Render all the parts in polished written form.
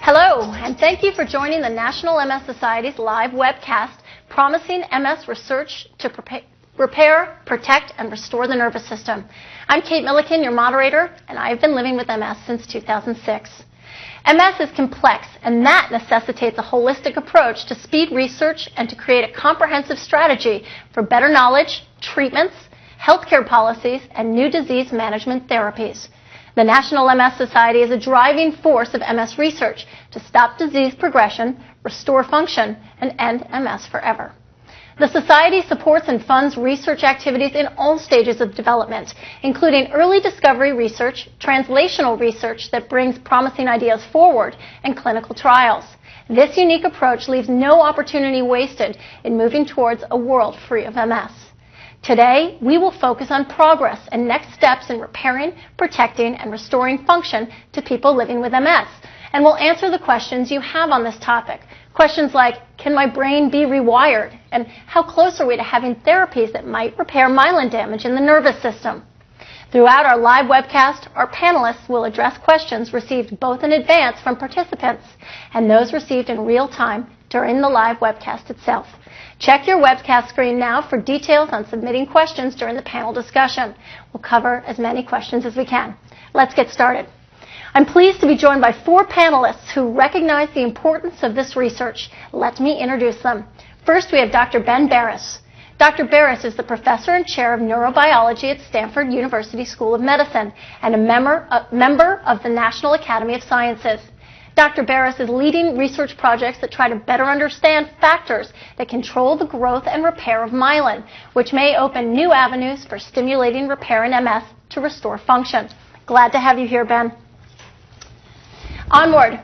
Hello, and thank you for joining the National MS Society's live webcast, Promising MS Research to Repair, Protect, and Restore the Nervous System. I'm Kate Milliken, your moderator, and I've been living with MS since 2006. MS is complex, and that necessitates a holistic approach to speed research and to create a comprehensive strategy for better knowledge, treatments, healthcare policies, and new disease management therapies. The National MS Society is a driving force of MS research to stop disease progression, restore function, and end MS forever. The Society supports and funds research activities in all stages of development, including early discovery research, translational research that brings promising ideas forward, and clinical trials. This unique approach leaves no opportunity wasted in moving towards a world free of MS. Today, we will focus on progress and next steps in repairing, protecting, and restoring function to people living with MS. And we'll answer the questions you have on this topic. Questions like, can my brain be rewired? And how close are we to having therapies that might repair myelin damage in the nervous system? Throughout our live webcast, our panelists will address questions received both in advance from participants and those received in real time during the live webcast itself. Check your webcast screen now for details on submitting questions during the panel discussion. We'll cover as many questions as we can. Let's get started. I'm pleased to be joined by 4 panelists who recognize the importance of this research. Let me introduce them. First, we have Dr. Ben Barres. Dr. Barres is the professor and chair of neurobiology at Stanford University School of Medicine and a member of the National Academy of Sciences. Dr. Barres is leading research projects that try to better understand factors that control the growth and repair of myelin, which may open new avenues for stimulating repair in MS to restore function. Glad to have you here, Ben. Onward,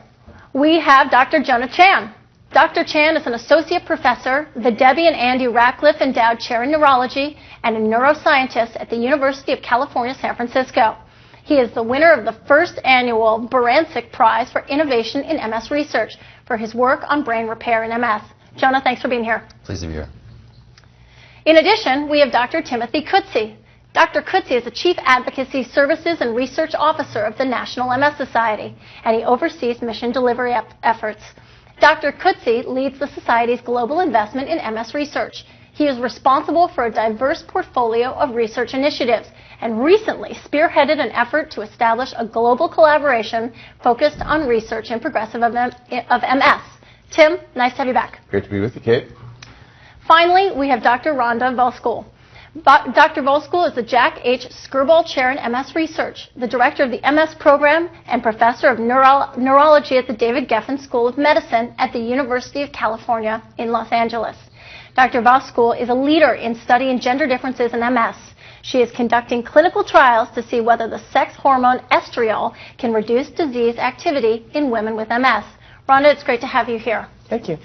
we have Dr. Jonah Chan. Dr. Chan is an associate professor, the Debbie and Andy Ratcliffe Endowed Chair in Neurology, and a neuroscientist at the University of California, San Francisco. He is the winner of the first annual Barancik Prize for Innovation in MS Research for his work on brain repair in MS. Jonah, thanks for being here. Pleased to be here. In addition, we have Dr. Timothy Coetzee. Dr. Coetzee is the Chief Advocacy Services and Research Officer of the National MS Society, and he oversees mission delivery efforts. Dr. Coetzee leads the Society's global investment in MS research. He is responsible for a diverse portfolio of research initiatives and recently spearheaded an effort to establish a global collaboration focused on research in progressive of MS. Tim, nice to have you back. Great to be with you, Kate. Finally, we have Dr. Rhonda Volskul. Dr. Volskul is the Jack H. Skirball Chair in MS Research, the Director of the MS Program, and Professor of Neurology at the David Geffen School of Medicine at the University of California in Los Angeles. Dr. Volskul is a leader in studying gender differences in MS. She is conducting clinical trials to see whether the sex hormone estriol can reduce disease activity in women with MS. Rhonda, it's great to have you here. Thank you.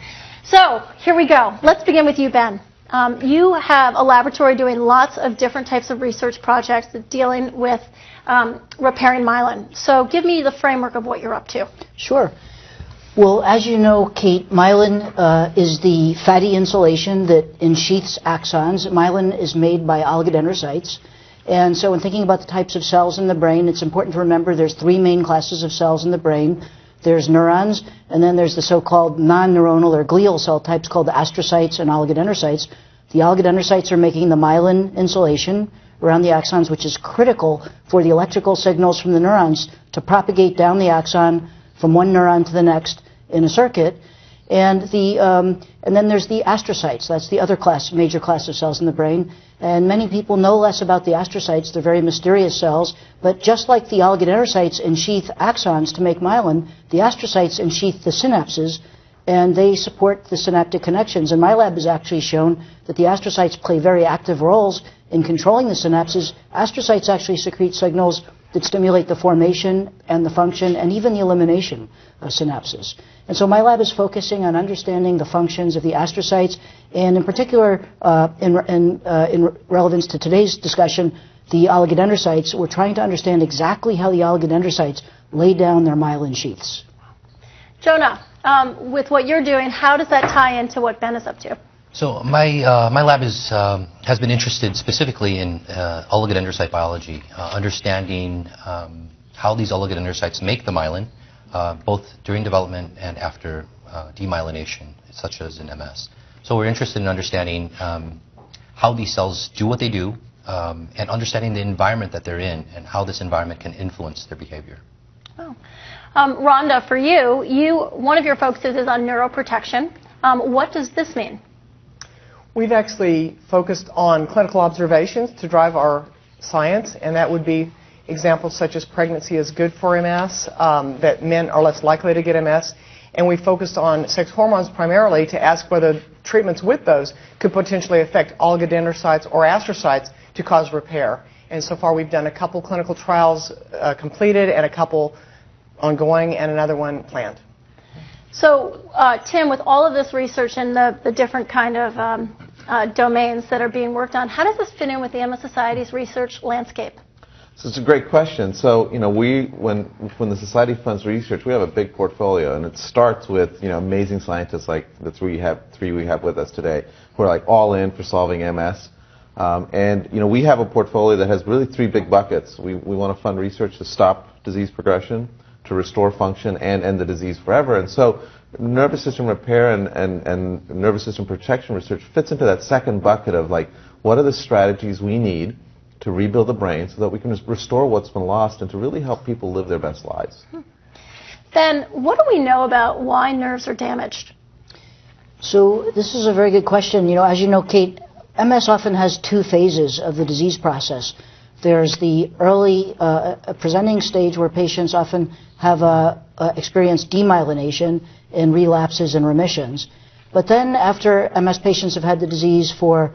So, here we go. Let's begin with you, Ben. You have a laboratory doing lots of different types of research projects dealing with repairing myelin. So give me the framework of what you're up to. Sure. Well, as you know, Kate, myelin is the fatty insulation that ensheaths axons. Myelin is made by oligodendrocytes. And so when thinking about the types of cells in the brain, it's important to remember there's 3 main classes of cells in the brain. There's neurons, and then there's the so-called non-neuronal or glial cell types called the astrocytes and oligodendrocytes. The oligodendrocytes are making the myelin insulation around the axons, which is critical for the electrical signals from the neurons to propagate down the axon from one neuron to the next in a circuit. And then there's the astrocytes. That's the other major class of cells in the brain. And many people know less about the astrocytes. They're very mysterious cells. But just like the oligodendrocytes ensheath axons to make myelin, the astrocytes ensheath the synapses, and they support the synaptic connections. And my lab has actually shown that the astrocytes play very active roles in controlling the synapses. Astrocytes actually secrete signals that stimulate the formation and the function and even the elimination of synapses. And so my lab is focusing on understanding the functions of the astrocytes, and in particular, in relevance to today's discussion, the oligodendrocytes. We're trying to understand exactly how the oligodendrocytes lay down their myelin sheaths. Jonah, with what you're doing, how does that tie into what Ben is up to? So my lab has been interested specifically in oligodendrocyte biology, understanding how these oligodendrocytes make the myelin, both during development and after demyelination, such as in MS. So we're interested in understanding how these cells do what they do, and understanding the environment that they're in and how this environment can influence their behavior. Oh. Rhonda, for you, one of your focuses is on neuroprotection. What does this mean? We've actually focused on clinical observations to drive our science, and that would be examples such as pregnancy is good for MS, that men are less likely to get MS, and we focused on sex hormones primarily to ask whether treatments with those could potentially affect oligodendrocytes or astrocytes to cause repair. And so far we've done a couple clinical trials completed and a couple ongoing and another one planned. So, Tim, with all of this research and the different kind of domains that are being worked on, how does this fit in with the MS Society's research landscape? So it's a great question. So, when the Society funds research, we have a big portfolio, and it starts with, amazing scientists like the three we have with us today, who are like all in for solving MS. And we have a portfolio that has really three big buckets. We want to fund research to stop disease progression, to restore function, and end the disease forever. And so nervous system repair and nervous system protection research fits into that second bucket of like, what are the strategies we need to rebuild the brain so that we can restore what's been lost and to really help people live their best lives. Then what do we know about why nerves are damaged? So this is a very good question. As you know, Kate, MS often has two phases of the disease process. There's the early presenting stage where patients often have experienced demyelination in relapses and remissions. But then after MS patients have had the disease for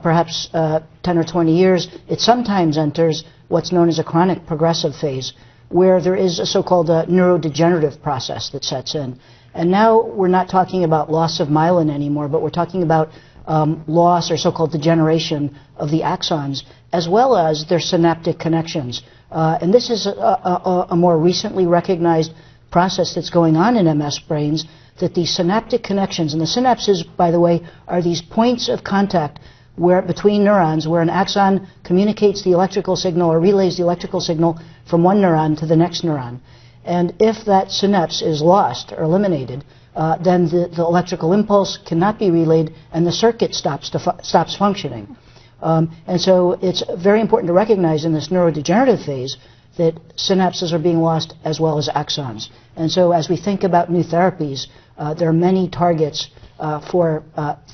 perhaps 10 or 20 years, it sometimes enters what's known as a chronic progressive phase, where there is a so-called neurodegenerative process that sets in. And now we're not talking about loss of myelin anymore, but we're talking about loss or so-called degeneration of the axons, as well as their synaptic connections. And this is a more recently recognized process that's going on in MS brains, that the synaptic connections, and the synapses, by the way, are these points of contact between neurons, where an axon communicates the electrical signal or relays the electrical signal from one neuron to the next neuron. And if that synapse is lost or eliminated, then the electrical impulse cannot be relayed and the circuit stops functioning. And so it's very important to recognize in this neurodegenerative phase that synapses are being lost as well as axons. And so as we think about new therapies, there are many targets for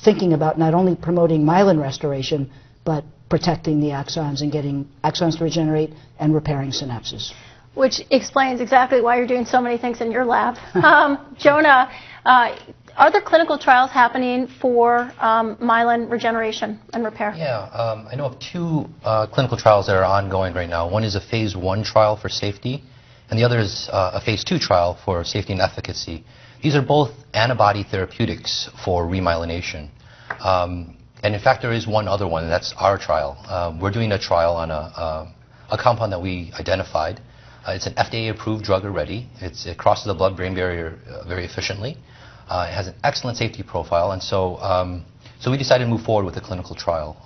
thinking about not only promoting myelin restoration, but protecting the axons and getting axons to regenerate and repairing synapses. Which explains exactly why you're doing so many things in your lab. Jonah, are there clinical trials happening for myelin regeneration and repair? Yeah, I know of two clinical trials that are ongoing right now. One is a phase 1 trial for safety, and the other is a phase 2 trial for safety and efficacy. These are both antibody therapeutics for remyelination. And in fact, there is one other one, and that's our trial. We're doing a trial on a compound that we identified. It's an FDA-approved drug already. It crosses the blood-brain barrier very efficiently. It has an excellent safety profile, and so we decided to move forward with a clinical trial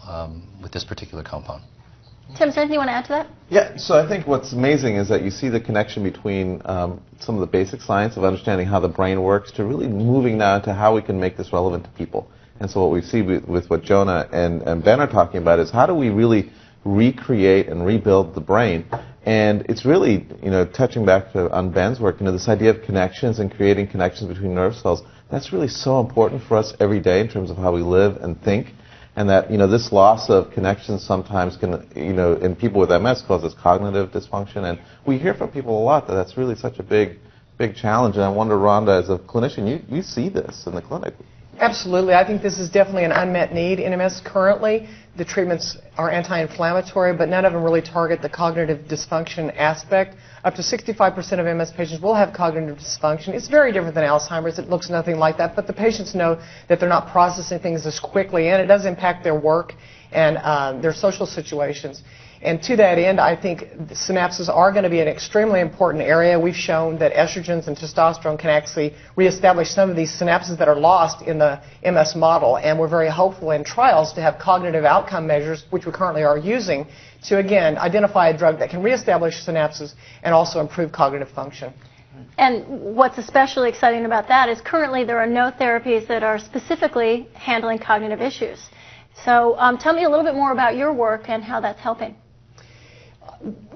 with this particular compound. Tim, is there anything you want to add to that? Yeah, so I think what's amazing is that you see the connection between some of the basic science of understanding how the brain works to really moving now to how we can make this relevant to people. And so what we see with what Jonah and Ben are talking about is how do we really recreate and rebuild the brain. And it's really, touching back on Ben's work, this idea of connections and creating connections between nerve cells, that's really so important for us every day in terms of how we live and think. And that, this loss of connections sometimes can, in people with MS causes cognitive dysfunction. And we hear from people a lot that that's really such a big challenge. And I wonder, Rhonda, as a clinician, you see this in the clinic. Absolutely. I think this is definitely an unmet need in MS currently. The treatments are anti-inflammatory, but none of them really target the cognitive dysfunction aspect. Up to 65% of MS patients will have cognitive dysfunction. It's very different than Alzheimer's. It looks nothing like that, but the patients know that they're not processing things as quickly, and it does impact their work and their social situations. And to that end, I think synapses are going to be an extremely important area. We've shown that estrogens and testosterone can actually reestablish some of these synapses that are lost in the MS model. And we're very hopeful in trials to have cognitive outcome measures, which we currently are using, to, again, identify a drug that can reestablish synapses and also improve cognitive function. And what's especially exciting about that is currently there are no therapies that are specifically handling cognitive issues. So tell me a little bit more about your work and how that's helping.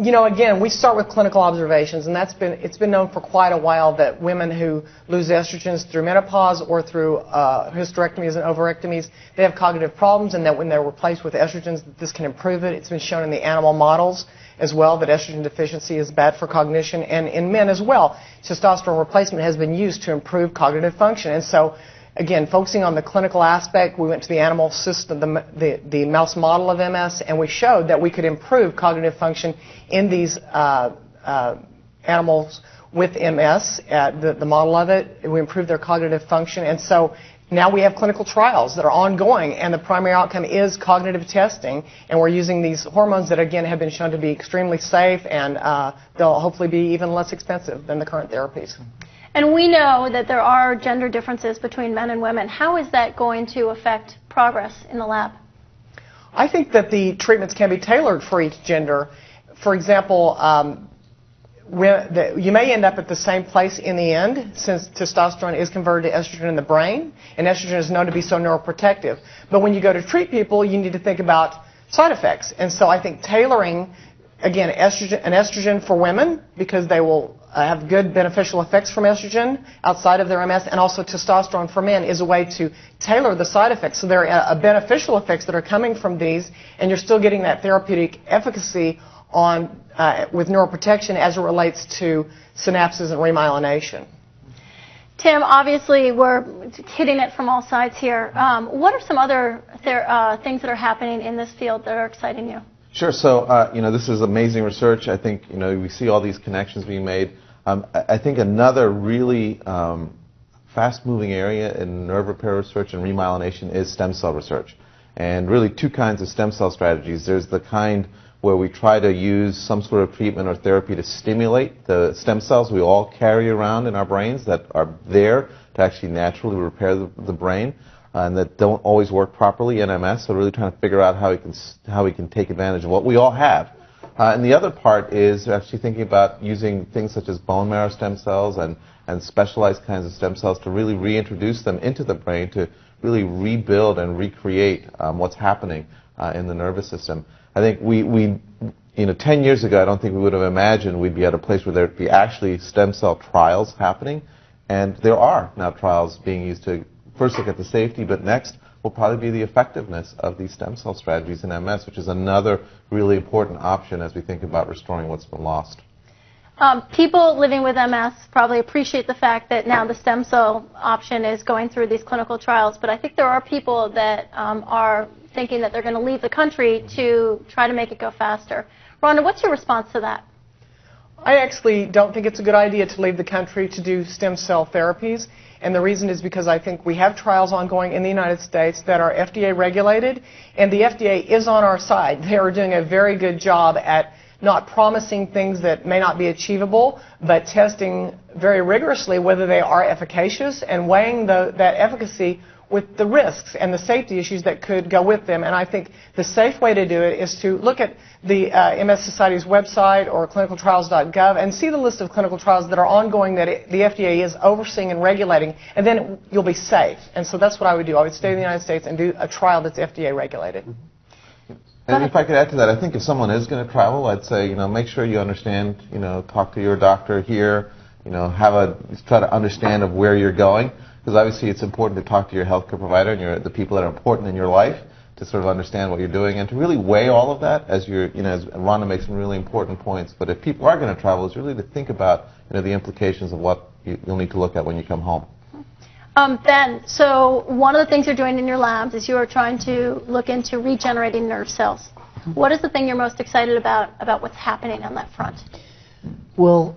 You know, again, we start with clinical observations, and it's been known for quite a while that women who lose estrogens through menopause or through hysterectomies and ovarectomies, they have cognitive problems, and that when they're replaced with estrogens, this can improve it. It's been shown in the animal models as well that estrogen deficiency is bad for cognition, and in men as well. Testosterone replacement has been used to improve cognitive function, and so again, focusing on the clinical aspect, we went to the animal system, the mouse model of MS, and we showed that we could improve cognitive function in these animals with MS, the model of it. We improved their cognitive function, and so now we have clinical trials that are ongoing, and the primary outcome is cognitive testing, and we're using these hormones that, again, have been shown to be extremely safe, and they'll hopefully be even less expensive than the current therapies. And we know that there are gender differences between men and women. How is that going to affect progress in the lab? I think that the treatments can be tailored for each gender. For example, you may end up at the same place in the end, since testosterone is converted to estrogen in the brain, and estrogen is known to be so neuroprotective. But when you go to treat people, you need to think about side effects. And so I think tailoring, again, an estrogen for women, because they will have good beneficial effects from estrogen outside of their MS, and also testosterone for men is a way to tailor the side effects. So there are beneficial effects that are coming from these, and you're still getting that therapeutic efficacy on with neuroprotection as it relates to synapses and remyelination. Tim, obviously we're hitting it from all sides here. What are some other things that are happening in this field that are exciting you? Sure. So, this is amazing research. I think, we see all these connections being made. I think another really fast-moving area in nerve repair research and remyelination is stem cell research. And really two kinds of stem cell strategies. There's the kind where we try to use some sort of treatment or therapy to stimulate the stem cells we all carry around in our brains that are there to actually naturally repair the brain. And that don't always work properly in MS, so really trying to figure out how we can take advantage of what we all have. And the other part is actually thinking about using things such as bone marrow stem cells and specialized kinds of stem cells to really reintroduce them into the brain to really rebuild and recreate what's happening in the nervous system. I think we 10 years ago, I don't think we would have imagined we'd be at a place where there'd be actually stem cell trials happening, and there are now trials being used to first look at the safety, but next will probably be the effectiveness of these stem cell strategies in MS, which is another really important option as we think about restoring what's been lost. People living with MS probably appreciate the fact that now the stem cell option is going through these clinical trials, but I think there are people that are thinking that they're going to leave the country to try to make it go faster. Rhonda, what's your response to that? I actually don't think it's a good idea to leave the country to do stem cell therapies. And the reason is because I think we have trials ongoing in the United States that are FDA regulated, and the FDA is on our side. They are doing a very good job at not promising things that may not be achievable, but testing very rigorously whether they are efficacious and weighing that efficacy with the risks and the safety issues that could go with them. And I think the safe way to do it is to look at the MS Society's website or clinicaltrials.gov and see the list of clinical trials that are ongoing that the FDA is overseeing and regulating, and then you'll be safe. And so that's what I would do. I would stay in the United States and do a trial that's FDA regulated. And if I could add to that, I think if someone is going to travel, I'd say, make sure you understand, talk to your doctor here, try to understand of where you're going. Because obviously it's important to talk to your healthcare provider and the people that are important in your life to sort of understand what you're doing and to really weigh all of that as as Rhonda makes some really important points. But if people are going to travel, it's really to think about, the implications of what you'll need to look at when you come home. Ben, so one of the things you're doing in your labs is you are trying to look into regenerating nerve cells. What is the thing you're most excited about what's happening on that front? Well,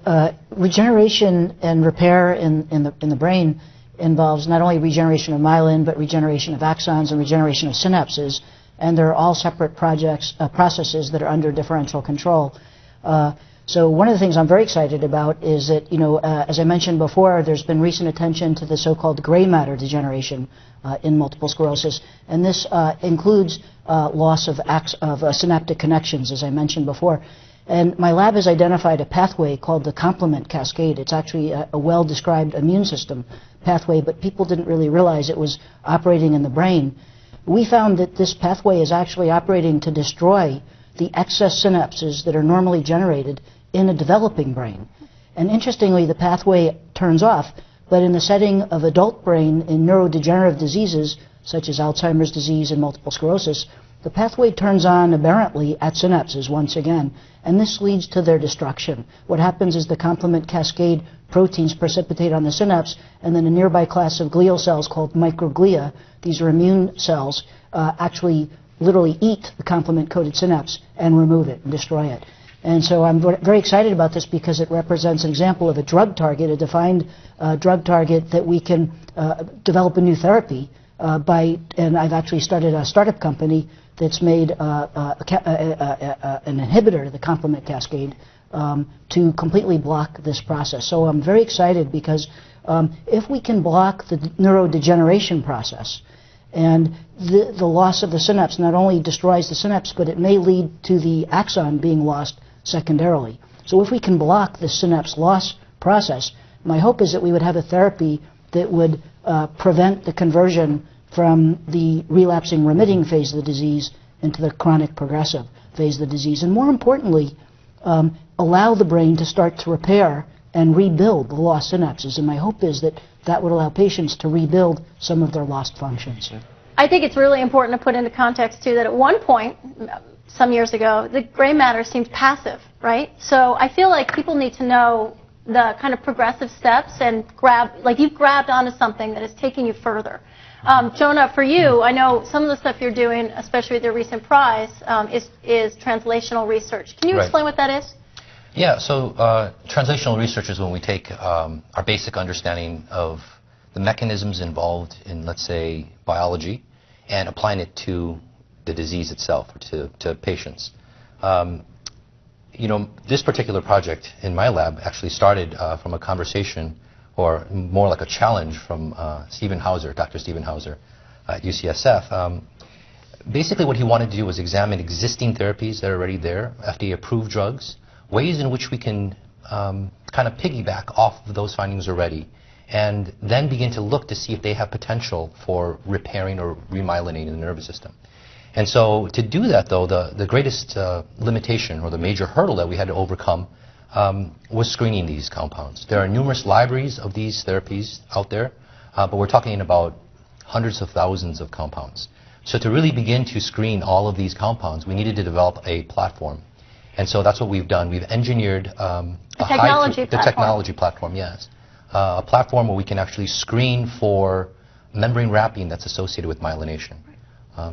regeneration and repair in the brain involves not only regeneration of myelin, but regeneration of axons and regeneration of synapses, and they're all separate processes that are under differential control. So one of the things I'm very excited about is that, as I mentioned before, there's been recent attention to the so-called gray matter degeneration in multiple sclerosis, and this includes loss of synaptic connections, as I mentioned before. And my lab has identified a pathway called the complement cascade. It's actually a well-described immune system pathway, but people didn't really realize it was operating in the brain. We found that this pathway is actually operating to destroy the excess synapses that are normally generated in a developing brain. And interestingly, the pathway turns off, but in the setting of adult brain in neurodegenerative diseases, such as Alzheimer's disease and multiple sclerosis, the pathway turns on aberrantly at synapses once again, and this leads to their destruction. What happens is the complement cascade proteins precipitate on the synapse, and then a nearby class of glial cells called microglia, these are immune cells, actually literally eat the complement-coated synapse and remove it and destroy it. And so I'm very excited about this because it represents an example of a drug target, a defined drug target that we can develop a new therapy and I've actually started a startup company that's made an inhibitor to the complement cascade to completely block this process. So I'm very excited because if we can block the neurodegeneration process, and the loss of the synapse not only destroys the synapse, but it may lead to the axon being lost secondarily. So if we can block the synapse loss process, my hope is that we would have a therapy that would prevent the conversion from the relapsing remitting phase of the disease into the chronic progressive phase of the disease. And more importantly, allow the brain to start to repair and rebuild the lost synapses. And my hope is that that would allow patients to rebuild some of their lost functions. I think it's really important to put into context, too, that at one point, some years ago, the gray matter seemed passive, right? So I feel like people need to know the kind of progressive steps and you've grabbed onto something that is taking you further. Jonah, for you, I know some of the stuff you're doing, especially with your recent prize, is translational research. Can you explain what that is? Yeah, so translational research is when we take our basic understanding of the mechanisms involved in, let's say, biology and applying it to the disease itself, or to patients. You know, this particular project in my lab actually started from a conversation, or more like a challenge from Dr. Stephen Hauser at UCSF. Basically what he wanted to do was examine existing therapies that are already there, FDA-approved drugs, ways in which we can kind of piggyback off of those findings already, and then begin to look to see if they have potential for repairing or remyelinating the nervous system. And so to do that, though, the greatest limitation or the major hurdle that we had to overcome was screening these compounds. There are numerous libraries of these therapies out there, but we're talking about hundreds of thousands of compounds. So to really begin to screen all of these compounds, we needed to develop a platform. And so that's what we've done. We've engineered the technology platform, yes. A platform where we can actually screen for membrane wrapping that's associated with myelination.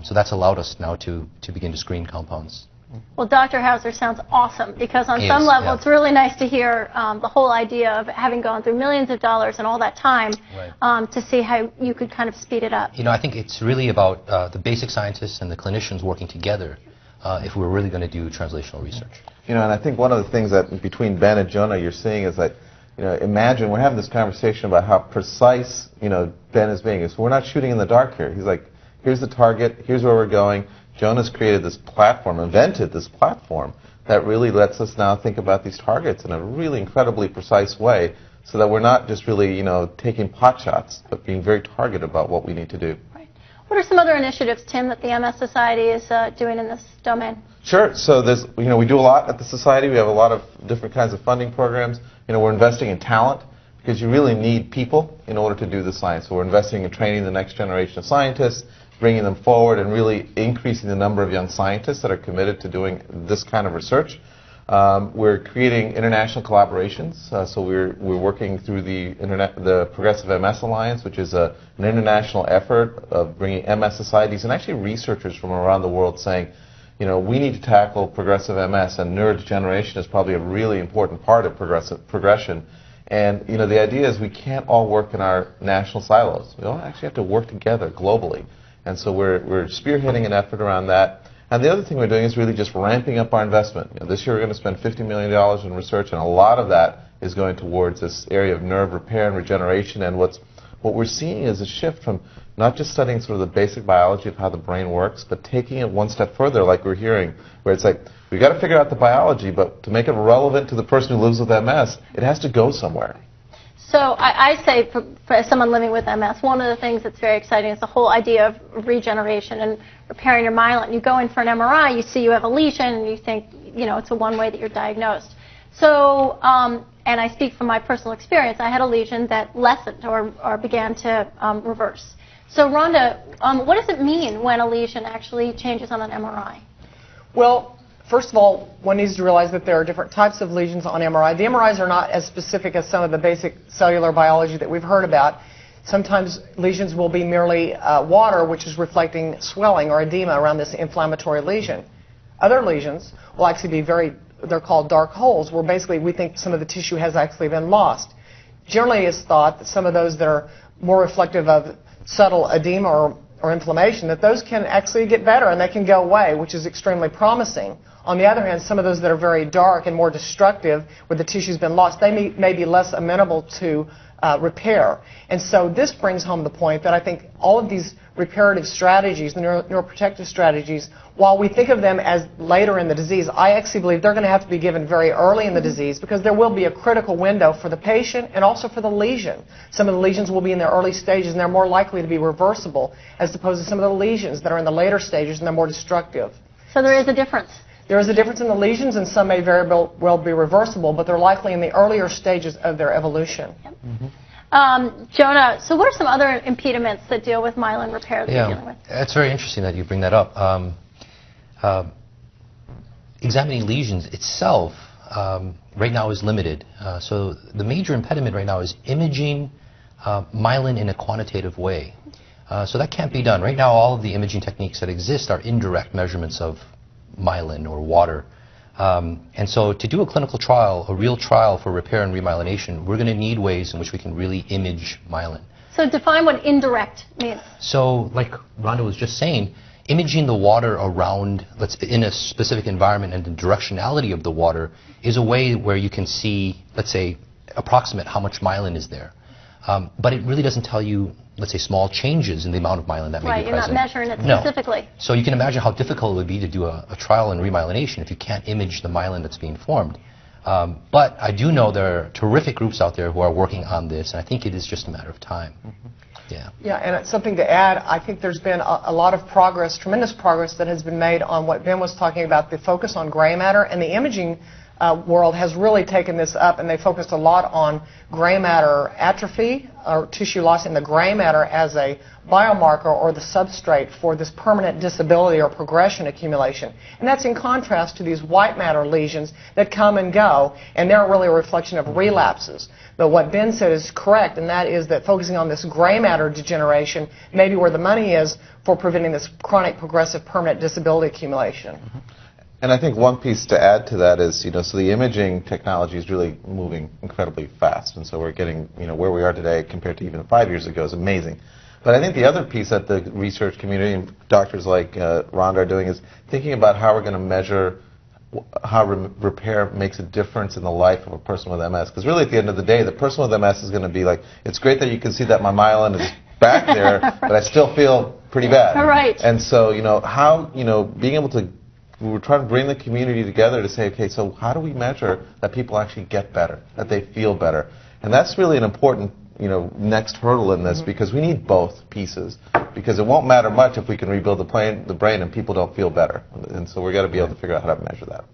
So that's allowed us now to begin to screen compounds. Well, Dr. Hauser sounds awesome because on some level it's really nice to hear the whole idea of having gone through millions of dollars and all that time to see how you could kind of speed it up. You know, I think it's really about the basic scientists and the clinicians working together if we're really going to do translational research. You know, and I think one of the things that between Ben and Jonah you're seeing is that, you know, imagine we're having this conversation about how precise, you know, Ben is being. So we're not shooting in the dark here. He's like, here's the target, here's where we're going. Jonah's created this platform, invented this platform that really lets us now think about these targets in a really incredibly precise way so that we're not just really, you know, taking pot shots, but being very targeted about what we need to do. Right. What are some other initiatives, Tim, that the MS Society is doing in this domain? Sure. So there's, you know, we do a lot at the Society. We have a lot of different kinds of funding programs. You know, we're investing in talent because you really need people in order to do the science. So we're investing in training the next generation of scientists, bringing them forward and really increasing the number of young scientists that are committed to doing this kind of research. We're creating international collaborations. So we're working through the Progressive MS Alliance, which is an international effort of bringing MS societies and actually researchers from around the world saying, you know, we need to tackle progressive MS, and neurodegeneration is probably a really important part of progression. And, you know, the idea is we can't all work in our national silos. We all actually have to work together globally. And so we're spearheading an effort around that. And the other thing we're doing is really just ramping up our investment. You know, this year we're going to spend $50 million in research, and a lot of that is going towards this area of nerve repair and regeneration. And what we're seeing is a shift from not just studying sort of the basic biology of how the brain works, but taking it one step further, like we're hearing, where it's like we've got to figure out the biology, but to make it relevant to the person who lives with MS, it has to go somewhere. So I say for someone living with MS, one of the things that's very exciting is the whole idea of regeneration and repairing your myelin. You go in for an MRI, you see you have a lesion, and you think, it's a one way that you're diagnosed. So, and I speak from my personal experience, I had a lesion that lessened or began to reverse. So Rhonda, what does it mean when a lesion actually changes on an MRI? Well, first of all, one needs to realize that there are different types of lesions on MRI. The MRIs are not as specific as some of the basic cellular biology that we've heard about. Sometimes lesions will be merely water, which is reflecting swelling or edema around this inflammatory lesion. Other lesions will actually be they're called dark holes, where basically we think some of the tissue has actually been lost. Generally, it's thought that some of those that are more reflective of subtle edema or inflammation, that those can actually get better and they can go away, which is extremely promising. On the other hand, some of those that are very dark and more destructive, where the tissue's been lost, they may be less amenable to repair. And so this brings home the point that I think all of these reparative strategies, the neuroprotective strategies, while we think of them as later in the disease, I actually believe they're going to have to be given very early in the disease, because there will be a critical window for the patient and also for the lesion. Some of the lesions will be in their early stages and they're more likely to be reversible, as opposed to some of the lesions that are in the later stages and they're more destructive. So there is a difference. There is a difference in the lesions, and some may very well be reversible, but they're likely in the earlier stages of their evolution. Yep. Jonah, so what are some other impediments that deal with myelin repair that you're dealing with? It's very interesting that you bring that up. Examining lesions itself right now is limited. So the major impediment right now is imaging myelin in a quantitative way. So that can't be done. Right now, all of the imaging techniques that exist are indirect measurements of myelin or water. And so to do a clinical trial, a real trial for repair and remyelination, we're going to need ways in which we can really image myelin. So define what indirect means. So like Rhonda was just saying, imaging the water around, in a specific environment, and the directionality of the water is a way where you can see, let's say, approximate how much myelin is there. But it really doesn't tell you, let's say, small changes in the amount of myelin that may be present. Right, you're not measuring it specifically. No. So you can imagine how difficult it would be to do a trial in remyelination if you can't image the myelin that's being formed. But I do know there are terrific groups out there who are working on this, and I think it is just a matter of time. Mm-hmm. Yeah, and it's something to add. I think there's been a lot of progress, tremendous progress that has been made on what Ben was talking about, the focus on gray matter, and the imaging world has really taken this up, and they focused a lot on gray matter atrophy or tissue loss in the gray matter as a biomarker or the substrate for this permanent disability or progression accumulation. And that's in contrast to these white matter lesions that come and go, and they're really a reflection of relapses. But what Ben said is correct, and that is that focusing on this gray matter degeneration may be where the money is for preventing this chronic progressive permanent disability accumulation. Mm-hmm. And I think one piece to add to that is, so the imaging technology is really moving incredibly fast, and so we're getting, where we are today compared to even 5 years ago is amazing. But I think the other piece that the research community and doctors like Rhonda are doing is thinking about how we're going to measure how repair makes a difference in the life of a person with MS. Because really, at the end of the day, the person with MS is going to be like, it's great that you can see that my myelin is back there, but I still feel pretty bad. All right. And so, being able to, we're trying to bring the community together to say, okay, so how do we measure that people actually get better, that they feel better? And that's really an important, next hurdle in this, because we need both pieces. Because it won't matter much if we can rebuild the brain and people don't feel better. And so we've got to be able to figure out how to measure that.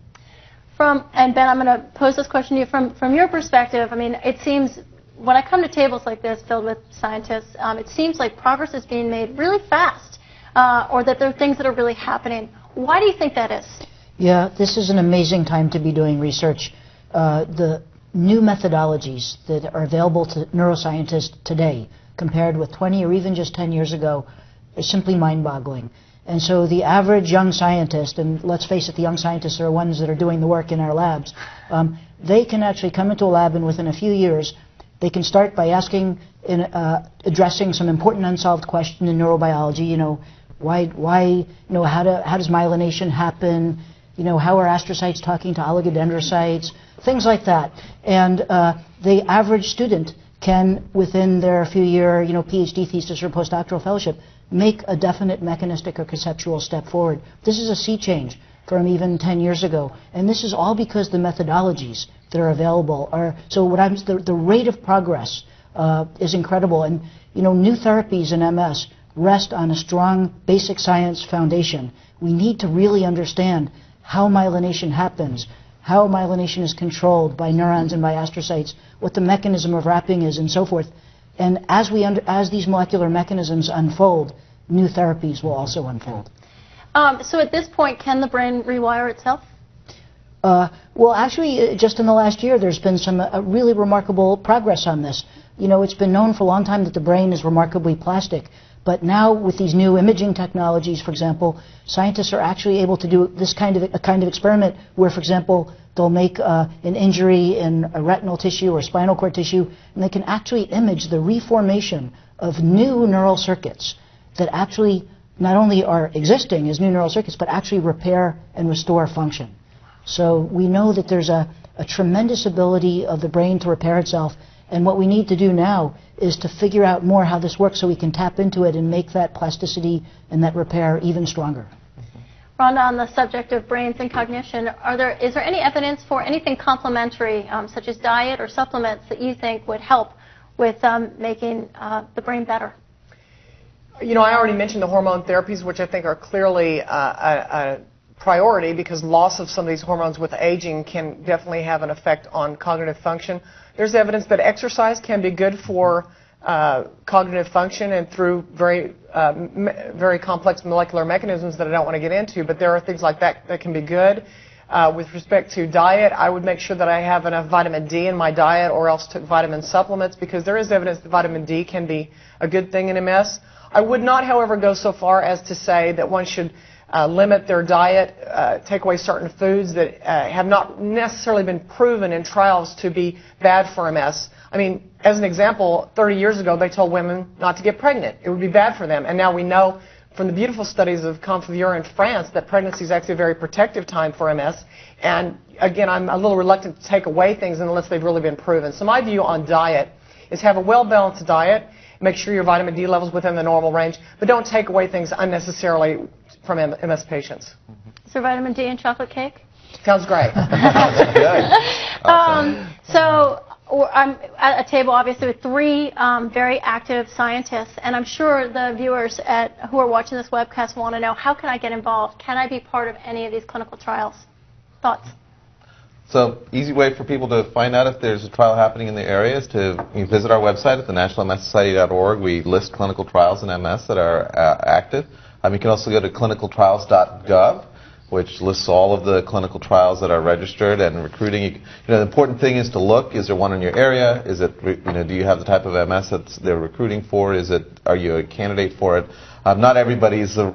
And Ben, I'm going to pose this question to you. From your perspective, I mean, it seems, when I come to tables like this filled with scientists, it seems like progress is being made really fast, or that there are things that are really happening. Why do you think that is? Yeah, this is an amazing time to be doing research. The new methodologies that are available to neuroscientists today compared with 20 or even just 10 years ago are simply mind-boggling. And so the average young scientist, and let's face it, the young scientists are ones that are doing the work in our labs, they can actually come into a lab and within a few years they can start by asking, addressing some important unsolved question in neurobiology, why how does myelination happen? How are astrocytes talking to oligodendrocytes? Things like that. And the average student can, within their few-year, PhD thesis or postdoctoral fellowship, make a definite mechanistic or conceptual step forward. This is a sea change. from even 10 years ago. And this is all because the methodologies that are available are, so the rate of progress is incredible. And, new therapies in MS rest on a strong basic science foundation. We need to really understand how myelination happens, how myelination is controlled by neurons and by astrocytes, what the mechanism of wrapping is, and so forth. And as these molecular mechanisms unfold, new therapies will also unfold. So at this point, can the brain rewire itself? Well, actually, just in the last year, there's been some really remarkable progress on this. It's been known for a long time that the brain is remarkably plastic. But now, with these new imaging technologies, for example, scientists are actually able to do this kind of experiment where, for example, they'll make an injury in a retinal tissue or spinal cord tissue, and they can actually image the reformation of new neural circuits that actually not only are existing as new neural circuits, but actually repair and restore function. So we know that there's a tremendous ability of the brain to repair itself, and what we need to do now is to figure out more how this works so we can tap into it and make that plasticity and that repair even stronger. Rhonda, on the subject of brains and cognition, is there any evidence for anything complementary, such as diet or supplements, that you think would help with making the brain better? I already mentioned the hormone therapies, which I think are clearly a priority because loss of some of these hormones with aging can definitely have an effect on cognitive function. There's evidence that exercise can be good for cognitive function and through very complex molecular mechanisms that I don't want to get into, but there are things like that that can be good. With respect to diet, I would make sure that I have enough vitamin D in my diet or else took vitamin supplements because there is evidence that vitamin D can be a good thing in MS. I would not, however, go so far as to say that one should limit their diet, take away certain foods that have not necessarily been proven in trials to be bad for MS. I mean, as an example, 30 years ago they told women not to get pregnant. It would be bad for them. And now we know from the beautiful studies of Confivier in France that pregnancy is actually a very protective time for MS. And again, I'm a little reluctant to take away things unless they've really been proven. So my view on diet is have a well-balanced diet, make sure your vitamin D level's within the normal range, but don't take away things unnecessarily from MS patients. Is there vitamin D in chocolate cake? Sounds great. Awesome. So I'm at a table, obviously, with three very active scientists, and I'm sure the viewers who are watching this webcast want to know, how can I get involved? Can I be part of any of these clinical trials? Thoughts? So, easy way for people to find out if there's a trial happening in the area is to visit our website at the nationalmssociety.org. We list clinical trials in MS that are active. You can also go to clinicaltrials.gov, which lists all of the clinical trials that are registered and recruiting. The important thing is to look, is there one in your area? Is it, do you have the type of MS that they're recruiting for? Are you a candidate for it? Not everybody is the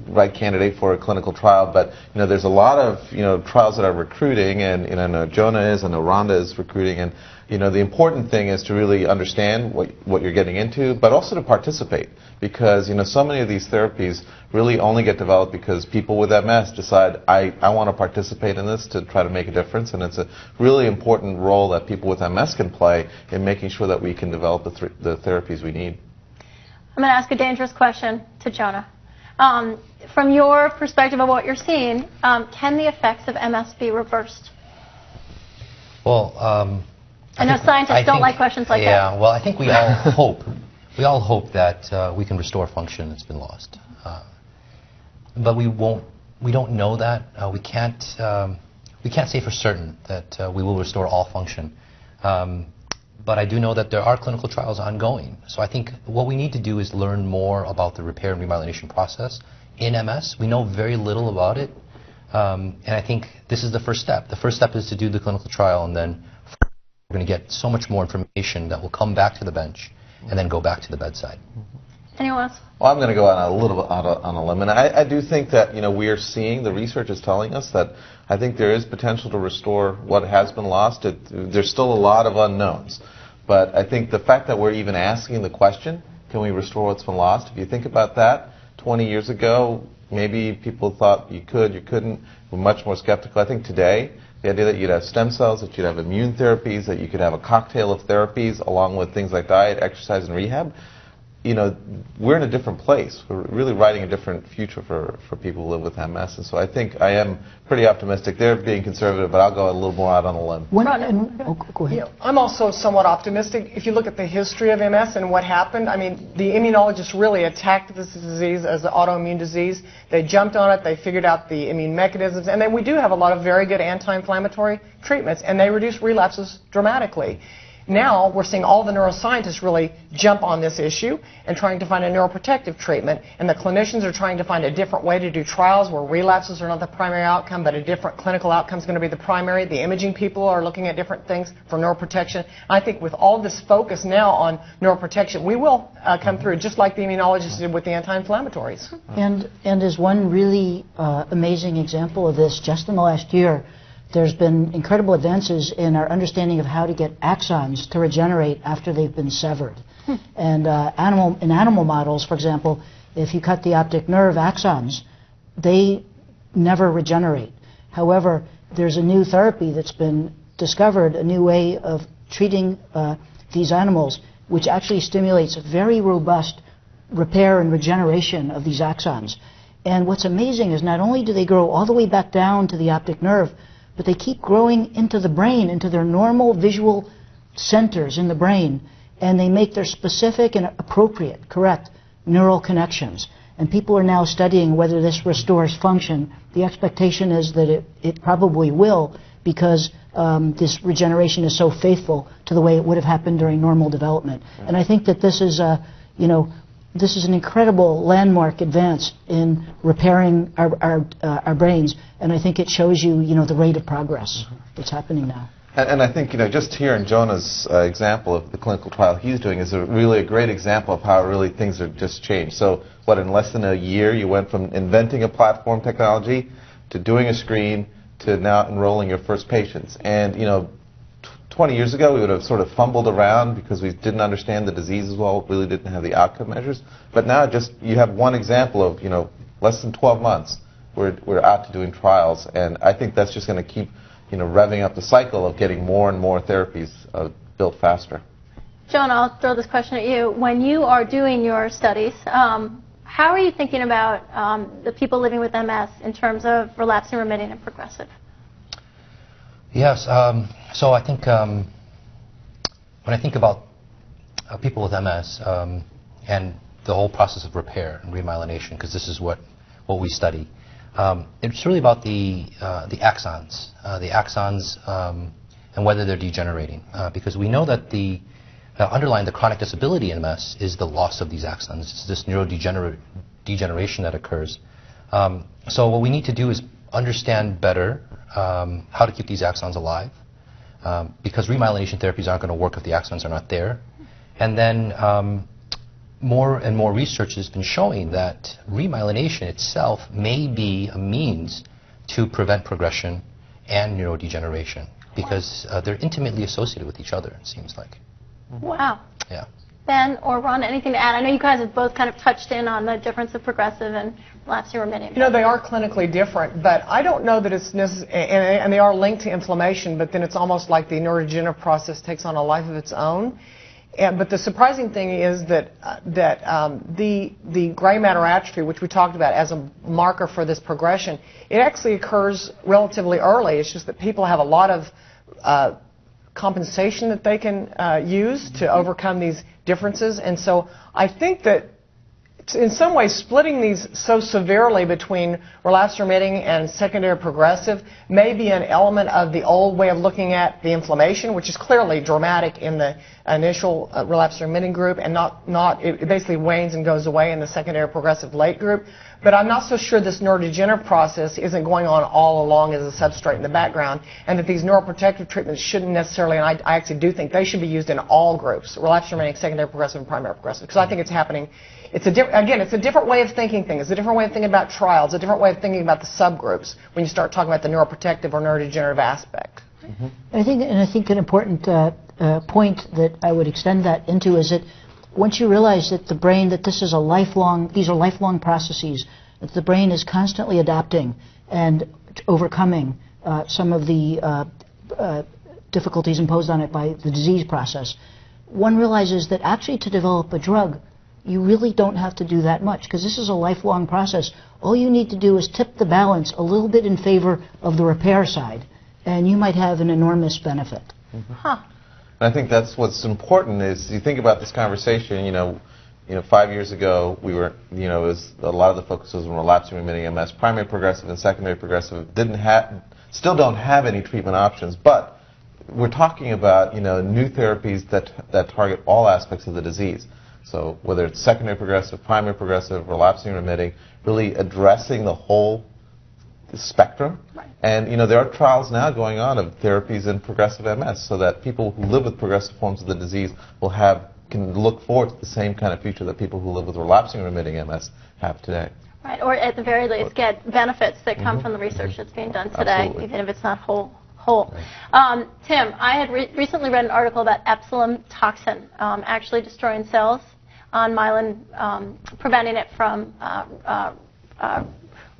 right candidate for a clinical trial, but there's a lot of trials that are recruiting, and I know Jonah is, I know Rhonda is recruiting, and the important thing is to really understand what you're getting into, but also to participate, because so many of these therapies really only get developed because people with MS decide I want to participate in this to try to make a difference, and it's a really important role that people with MS can play in making sure that we can develop the therapies we need. I'm going to ask a dangerous question to Jonah. From your perspective of what you're seeing, can the effects of MS be reversed? Well, I know scientists don't like questions like that. Yeah, well, I think we all hope that we can restore function that's been lost. But we don't know that. We can't say for certain that we will restore all function. But I do know that there are clinical trials ongoing. So I think what we need to do is learn more about the repair and remyelination process in MS. We know very little about it. And I think this is the first step. The first step is to do the clinical trial, and then we're going to get so much more information that will come back to the bench and then go back to the bedside. Anyone else? Well, I'm going to go on a little bit on a limb, and I do think that we are seeing, the research is telling us that I think there is potential to restore what has been lost. There's still a lot of unknowns, but I think the fact that we're even asking the question, can we restore what's been lost? If you think about that, 20 years ago, maybe people thought you could, you couldn't. We're much more skeptical. I think today, the idea that you'd have stem cells, that you'd have immune therapies, that you could have a cocktail of therapies along with things like diet, exercise, and rehab, we're in a different place. We're really writing a different future for people who live with MS. And so I think I am pretty optimistic. They're being conservative, but I'll go a little more out on a limb. Go ahead. I'm also somewhat optimistic. If you look at the history of MS and what happened, I mean, the immunologists really attacked this disease as an autoimmune disease. They jumped on it. They figured out the immune mechanisms. And then we do have a lot of very good anti-inflammatory treatments, and they reduce relapses dramatically. Now we're seeing all the neuroscientists really jump on this issue and trying to find a neuroprotective treatment, and the clinicians are trying to find a different way to do trials where relapses are not the primary outcome, but a different clinical outcome is going to be the primary. The imaging people are looking at different things for neuroprotection. I think with all this focus now on neuroprotection, we will come through just like the immunologists did with the anti-inflammatories. And as one really amazing example of this, just in the last year, there's been incredible advances in our understanding of how to get axons to regenerate after they've been severed. And in animal models, for example, if you cut the optic nerve axons, they never regenerate. However, there's a new therapy that's been discovered, a new way of treating these animals, which actually stimulates a very robust repair and regeneration of these axons. And what's amazing is not only do they grow all the way back down to the optic nerve, but they keep growing into the brain, into their normal visual centers in the brain, and they make their specific and appropriate, correct, neural connections. And people are now studying whether this restores function. The expectation is that it probably will, because this regeneration is so faithful to the way it would have happened during normal development. And I think that this is this is an incredible landmark advance in repairing our brains, and I think it shows you, the rate of progress that's happening now. And I think, just hearing Jonah's example of the clinical trial he's doing is really a great example of how really things have just changed. So, in less than a year, you went from inventing a platform technology to doing a screen to now enrolling your first patients. And, 20 years ago, we would have sort of fumbled around because we didn't understand the disease as well, really didn't have the outcome measures. But now you have one example of, less than 12 months, we're out to doing trials. And I think that's just going to keep, revving up the cycle of getting more and more therapies built faster. Joan, I'll throw this question at you. When you are doing your studies, how are you thinking about the people living with MS in terms of relapsing, remitting, and progressive? Yes, so I think when I think about people with MS and the whole process of repair and remyelination, because this is what we study, it's really about the axons, and whether they're degenerating, because we know that underlying the chronic disability in MS is the loss of these axons. It's this neurodegeneration that occurs. So what we need to do is understand better how to keep these axons alive, because remyelination therapies aren't going to work if the axons are not there. And then more and more research has been showing that remyelination itself may be a means to prevent progression and neurodegeneration, because they're intimately associated with each other, it seems like. Wow. Yeah. Ben or Ron, anything to add? I know you guys have both kind of touched in on the difference of progressive and relapsing remitting. They are clinically different, but I don't know that it's necessary, and they are linked to inflammation, but then it's almost like the neurodegenerative process takes on a life of its own. But the surprising thing is that the gray matter atrophy, which we talked about as a marker for this progression, it actually occurs relatively early. It's just that people have a lot of compensation that they can use to overcome these differences. And so I think that in some ways splitting these so severely between relapse remitting and secondary progressive may be an element of the old way of looking at the inflammation, which is clearly dramatic in the initial relapse remitting group, and it basically wanes and goes away in the secondary progressive late group. But I'm not so sure this neurodegenerative process isn't going on all along as a substrate in the background, and that these neuroprotective treatments shouldn't necessarily, and I actually do think they should be used in all groups, relapse remitting, secondary progressive, and primary progressive, because I think it's happening. It's a different way of thinking things. It's a different way of thinking about trials, a different way of thinking about the subgroups when you start talking about the neuroprotective or neurodegenerative aspect. Mm-hmm. I think an important point that I would extend that into is that once you realize that the brain, that these are lifelong processes, that the brain is constantly adapting and overcoming some of the difficulties imposed on it by the disease process, one realizes that actually to develop a drug you really don't have to do that much because this is a lifelong process. All you need to do is tip the balance a little bit in favor of the repair side, and you might have an enormous benefit. Huh. And I think that's what's important is you think about this conversation, 5 years ago, we were, it was a lot of the focus was on relapsing remitting MS. Primary progressive and secondary progressive still don't have any treatment options, but we're talking about, new therapies that target all aspects of the disease. So whether it's secondary progressive, primary progressive, relapsing remitting, really addressing the whole spectrum. Right. And, there are trials now going on of therapies in progressive MS so that people who live with progressive forms of the disease can look forward to the same kind of future that people who live with relapsing remitting MS have today. Right, or at the very least get benefits that come from the research that's being done today, Absolutely. even if it's not whole. Tim, I had recently read an article about epsilon toxin actually destroying cells on myelin, preventing it from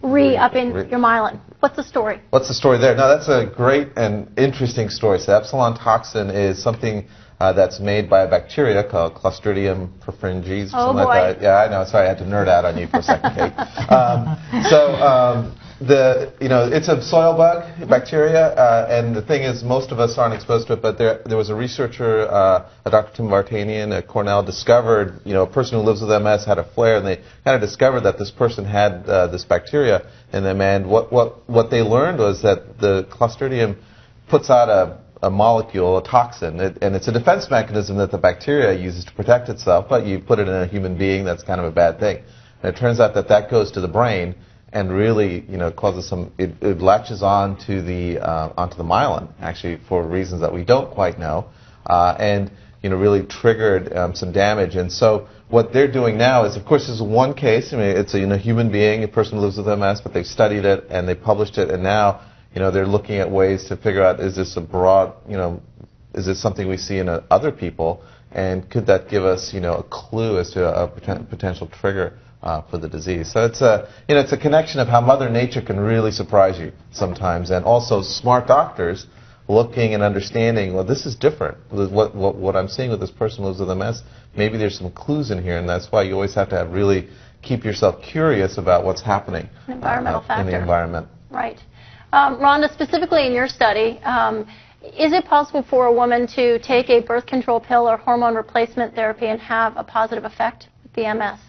re-upping your myelin. What's the story? What's the story there? No, that's a great and interesting story. So epsilon toxin is something that's made by a bacteria called Clostridium perfringens. Oh, something boy. like that. Yeah, I know. Sorry, I had to nerd out on you for a second, Kate. It's a soil bug bacteria, and the thing is, most of us aren't exposed to it. But there was a researcher, Dr. Tim Vartanian at Cornell, discovered, a person who lives with MS had a flare, and they kind of discovered that this person had this bacteria in them. And what they learned was that the Clostridium puts out a molecule, a toxin, and it's a defense mechanism that the bacteria uses to protect itself. But you put it in a human being, that's kind of a bad thing. And it turns out that goes to the brain and really, causes it latches onto the myelin, actually, for reasons that we don't quite know, and really triggered some damage. And so what they're doing now is, of course, this is one case. I mean, it's a human being, a person who lives with MS, but they've studied it and they published it, and now they're looking at ways to figure out, is this a broad, is this something we see in other people, and could that give us a clue as to a potential trigger for the disease. So it's a connection of how Mother Nature can really surprise you sometimes, and also smart doctors looking and understanding, well, this is different. What I'm seeing with this person who lives with MS, maybe there's some clues in here, and that's why you always have to really keep yourself curious about what's happening Environmental factor. in the environment. Right. Rhonda, specifically in your study, is it possible for a woman to take a birth control pill or hormone replacement therapy and have a positive effect with the MS?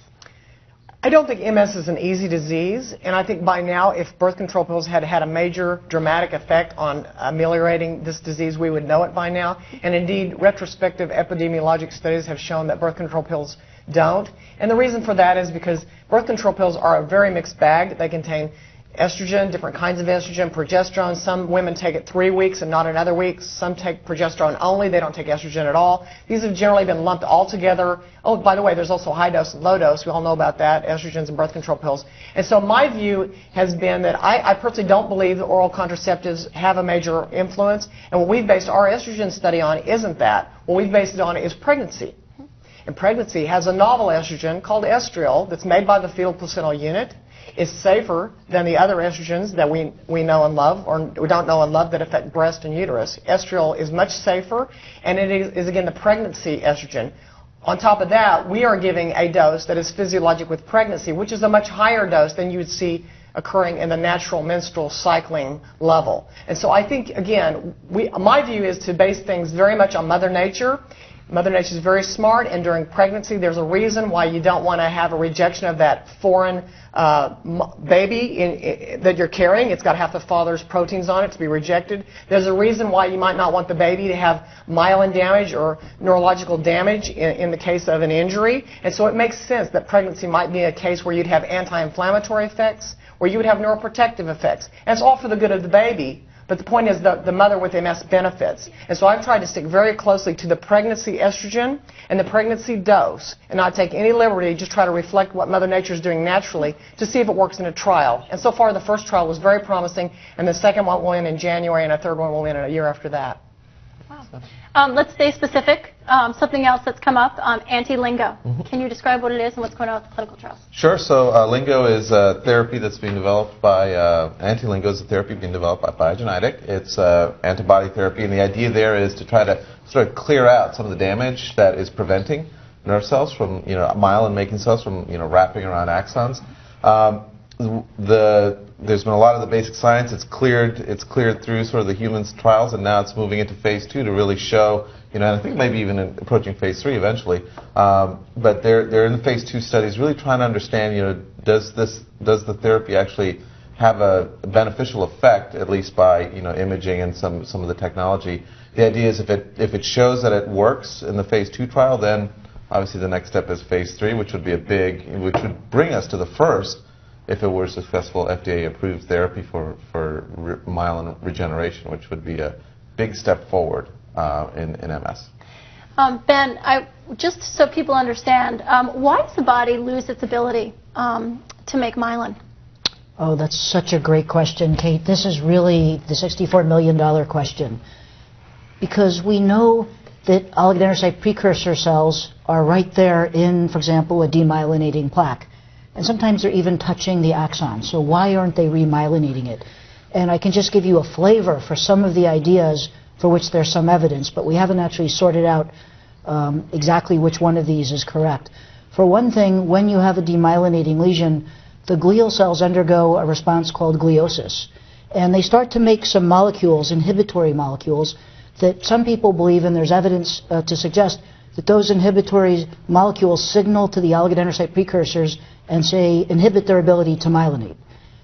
I don't think MS is an easy disease, and I think by now, if birth control pills had a major dramatic effect on ameliorating this disease, we would know it by now. And indeed, retrospective epidemiologic studies have shown that birth control pills don't. And the reason for that is because birth control pills are a very mixed bag. They contain estrogen, different kinds of estrogen, progesterone. Some women take it 3 weeks and not another week. Some take progesterone only. They don't take estrogen at all. These have generally been lumped all together. Oh, by the way, there's also high dose and low dose. We all know about that, estrogens and birth control pills. And so my view has been that I personally don't believe that oral contraceptives have a major influence. And what we've based our estrogen study on isn't that. What we've based it on is pregnancy. And pregnancy has a novel estrogen called estriol that's made by the fetal placental unit. Is safer than the other estrogens that we know and love, or we don't know and love, that affect breast and uterus. Estriol is much safer, and it is again, the pregnancy estrogen. On top of that, we are giving a dose that is physiologic with pregnancy, which is a much higher dose than you would see occurring in the natural menstrual cycling level. And so I think, again, my view is to base things very much on Mother Nature. Mother Nature is very smart, and during pregnancy, there's a reason why you don't want to have a rejection of that foreign baby that you're carrying. It's got half the father's proteins on it to be rejected. There's a reason why you might not want the baby to have myelin damage or neurological damage in the case of an injury. And so it makes sense that pregnancy might be a case where you'd have anti-inflammatory effects, where you would have neuroprotective effects. And it's all for the good of the baby. But the point is that the mother with MS benefits. And so I've tried to stick very closely to the pregnancy estrogen and the pregnancy dose and not take any liberty, just try to reflect what Mother Nature is doing naturally to see if it works in a trial. And so far, the first trial was very promising, and the second one will end in January, and a third one will end in a year after that. Wow. Let's stay specific. Something else that's come up, anti-lingo. Can you describe what it is and what's going on with the clinical trials? Sure. So lingo is a therapy that's being developed by, anti-lingo is a therapy being developed by Biogenetic. It's antibody therapy, and the idea there is to try to sort of clear out some of the damage that is preventing nerve cells from, myelin-making cells from, wrapping around axons. There's been a lot of the basic science. It's cleared through sort of the human trials, and now it's moving into phase 2 to really show, and I think maybe even approaching phase 3 eventually. But they're in the phase 2 studies, really trying to understand, does the therapy actually have a beneficial effect, at least by imaging and some of the technology. The idea is if it shows that it works in the phase 2 trial, then obviously the next step is phase 3, which would bring us to the first, if it were successful, FDA-approved therapy for myelin regeneration, which would be a big step forward in MS. Ben, just so people understand, why does the body lose its ability to make myelin? Oh, that's such a great question, Kate. This is really the $64 million question. Because we know that oligodendrocyte precursor cells are right there in, for example, a demyelinating plaque. And sometimes they're even touching the axon. So why aren't they remyelinating it? And I can just give you a flavor for some of the ideas for which there's some evidence, but we haven't actually sorted out exactly which one of these is correct. For one thing, when you have a demyelinating lesion, the glial cells undergo a response called gliosis. And they start to make some molecules, inhibitory molecules, that some people believe, and there's evidence to suggest, that those inhibitory molecules signal to the oligodendrocyte precursors and say inhibit their ability to myelinate.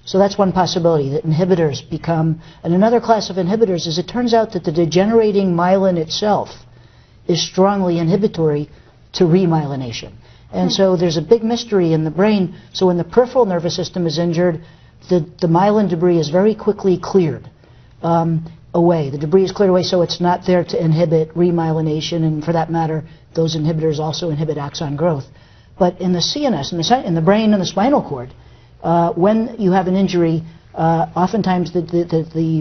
So that's one possibility, that inhibitors become, and another class of inhibitors is it turns out that the degenerating myelin itself is strongly inhibitory to remyelination. And so there's a big mystery in the brain. So when the peripheral nervous system is injured, the myelin debris is very quickly cleared away. The debris is cleared away so it's not there to inhibit remyelination, and for that matter, those inhibitors also inhibit axon growth. But in the CNS, in the brain and the spinal cord, when you have an injury, oftentimes the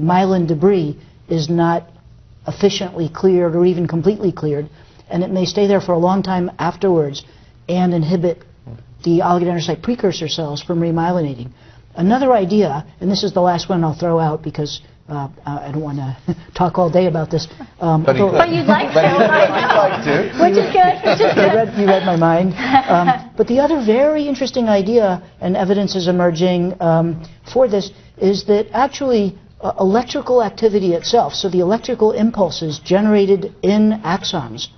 myelin debris is not efficiently cleared or even completely cleared, and it may stay there for a long time afterwards and inhibit the oligodendrocyte precursor cells from remyelinating. Another idea, and this is the last one I'll throw out because I don't want to talk all day about this. But you'd like to. Which is good. You read my mind. But the other very interesting idea, and evidence is emerging for this, is that actually electrical activity itself, so the electrical impulses generated in axons,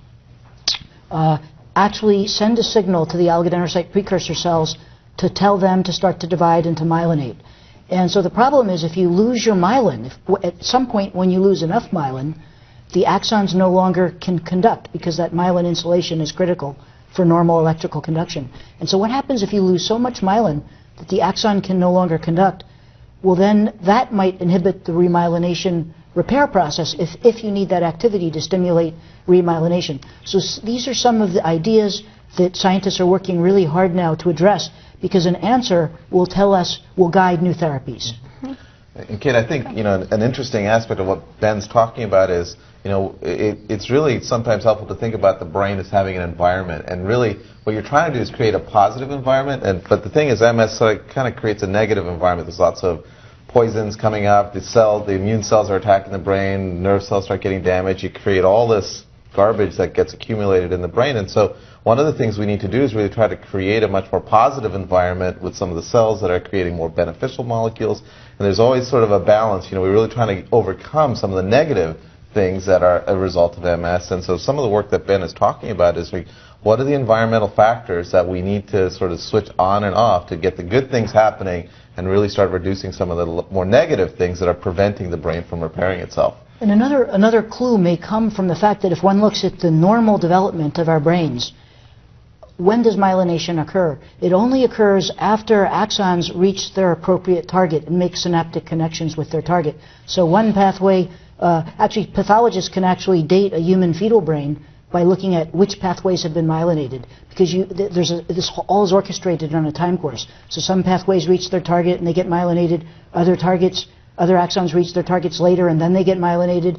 actually send a signal to the oligodendrocyte precursor cells to tell them to start to divide and to myelinate. And so the problem is if you lose your myelin, at some point when you lose enough myelin, the axons no longer can conduct because that myelin insulation is critical for normal electrical conduction. And so what happens if you lose so much myelin that the axon can no longer conduct? Well, then that might inhibit the remyelination repair process if you need that activity to stimulate remyelination. So these are some of the ideas that scientists are working really hard now to address, because an answer will tell us, will guide new therapies. And Kate, I think an interesting aspect of what Ben's talking about is it's really sometimes helpful to think about the brain as having an environment, and really what you're trying to do is create a positive environment. But the thing is, MS kind of creates a negative environment. There's lots of poisons coming up. The immune cells are attacking the brain. Nerve cells start getting damaged. You create all this garbage that gets accumulated in the brain. And so one of the things we need to do is really try to create a much more positive environment with some of the cells that are creating more beneficial molecules. And there's always sort of a balance. We're really trying to overcome some of the negative things that are a result of MS. And so some of the work that Ben is talking about is what are the environmental factors that we need to sort of switch on and off to get the good things happening and really start reducing some of the more negative things that are preventing the brain from repairing itself. And another clue may come from the fact that if one looks at the normal development of our brains, when does myelination occur? It only occurs after axons reach their appropriate target and make synaptic connections with their target. So one pathway, actually pathologists can actually date a human fetal brain by looking at which pathways have been myelinated, because this all is orchestrated on a time course. So some pathways reach their target and they get myelinated. Other axons reach their targets later and then they get myelinated.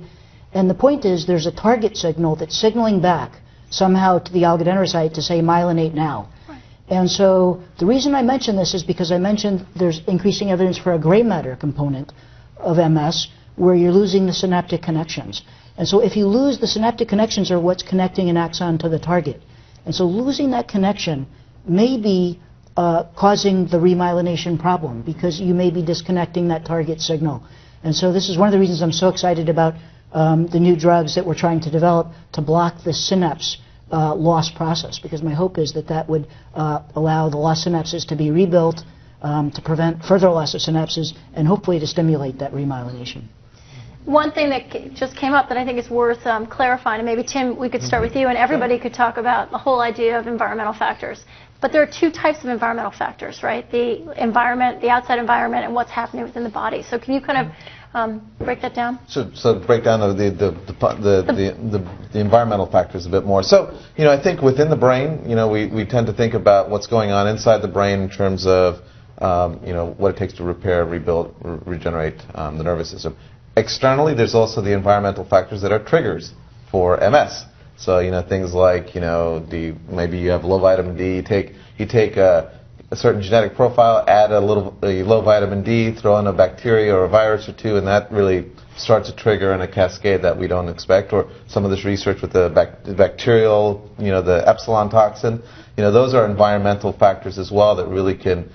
And the point is there's a target signal that's signaling back somehow to the oligodendrocyte to say myelinate now. Right. And so the reason I mention this is because I mentioned there's increasing evidence for a gray matter component of MS where you're losing the synaptic connections. And so if you lose the synaptic connections, are what's connecting an axon to the target. And so losing that connection may be causing the remyelination problem, because you may be disconnecting that target signal. And so this is one of the reasons I'm so excited about the new drugs that we're trying to develop to block the synapse loss process, because my hope is that that would allow the lost synapses to be rebuilt, to prevent further loss of synapses, and hopefully to stimulate that remyelination. One thing that just came up that I think is worth clarifying, and maybe Tim, we could start with you, and everybody could talk about the whole idea of environmental factors. But there are two types of environmental factors, right? The environment, the outside environment, and what's happening within the body. So can you kind of break that down? So break down the environmental factors a bit more. So, I think within the brain, we tend to think about what's going on inside the brain in terms of, what it takes to repair, rebuild, regenerate the nervous system. Externally, there's also the environmental factors that are triggers for MS. So, things like, maybe you have low vitamin D, you take a certain genetic profile, add a low vitamin D, throw in a bacteria or a virus or two, and that really starts a trigger and a cascade that we don't expect. Or some of this research with the bacterial, the epsilon toxin, those are environmental factors as well that really can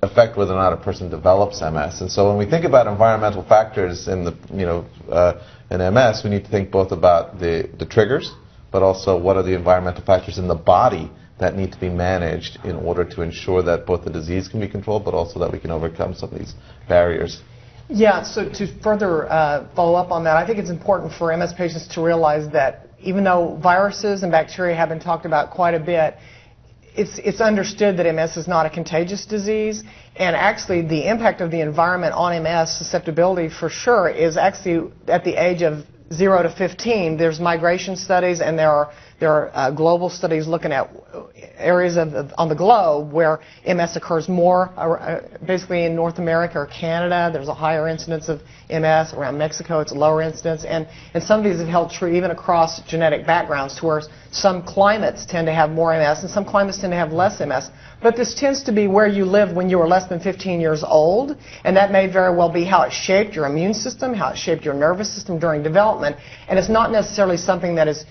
affect whether or not a person develops MS. And so when we think about environmental factors in in MS, we need to think both about the triggers, but also what are the environmental factors in the body that need to be managed in order to ensure that both the disease can be controlled, but also that we can overcome some of these barriers. Yeah, so to further follow up on that, I think it's important for MS patients to realize that even though viruses and bacteria have been talked about quite a bit, it's understood that MS is not a contagious disease, and actually the impact of the environment on MS susceptibility for sure is actually at the age of 0 to 15. There's migration studies, and there are global studies looking at areas on the globe where MS occurs more, basically in North America or Canada. There's a higher incidence of MS. Around Mexico, it's a lower incidence. And some of these have held true even across genetic backgrounds, to where some climates tend to have more MS and some climates tend to have less MS. But this tends to be where you lived when you were less than 15 years old, and that may very well be how it shaped your immune system, how it shaped your nervous system during development. And it's not necessarily something that is